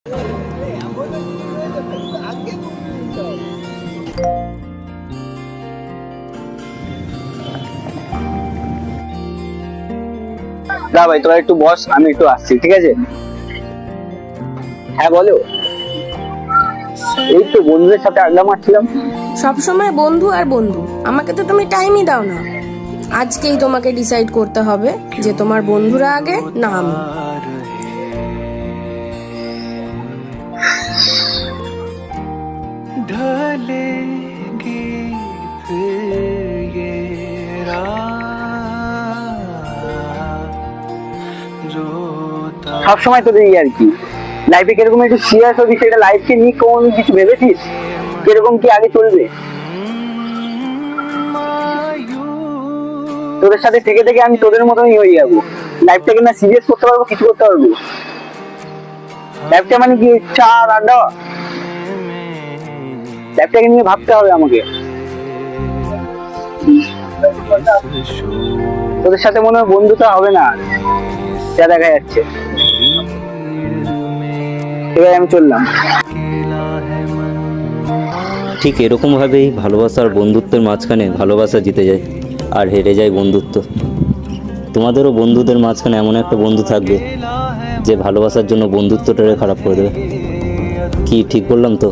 না ভাই, তোরা একটু বস, আমি একটু আসছি, ঠিক আছে? হ্যাঁ বলো। এই তো বন্ধুদের সাথে আড্ডা মারছিলাম। সব সময় বন্ধু আর বন্ধু, আমাকে তো তুমি টাইমই দাও না। আজকেই তোমাকে ডিসাইড করতে হবে যে তোমার বন্ধুরা আগে না আমি। সবসময় তোদের আর কি লাইফে কিরকম একটু সিরিয়াস হবি, সেটা লাইফকে নিয়ে কোন কিছু ভেবেছিস? কিরকম কি আগে চলবে? তোদের সাথে থেকে থেকে আমি তোদের মতনই হয়ে যাবো। লাইফটাকে না সিরিয়াস করতে পারবো, কিছু করতে পারবো? লাইফটা মানে কি চা আর আড্ডা? লাইফটাকে নিয়ে ভাবতে হবে আমাকে। তোদের সাথে মনে হয় বন্ধুটা হবে না, যা দেখা যাচ্ছে। এবার আমি চললাম। ঠিক এরকম ভাবেই ভালোবাসার বন্ধুত্বের মাঝখানে ভালোবাসা জিতে যায় আর হেরে যায় বন্ধুত্ব। তোমাদেরও বন্ধুদের মাঝখানে এমন একটা বন্ধু থাকবে যে ভালোবাসার জন্য বন্ধুত্বটাকে খারাপ করে দেবে। কি ঠিক বললাম তো?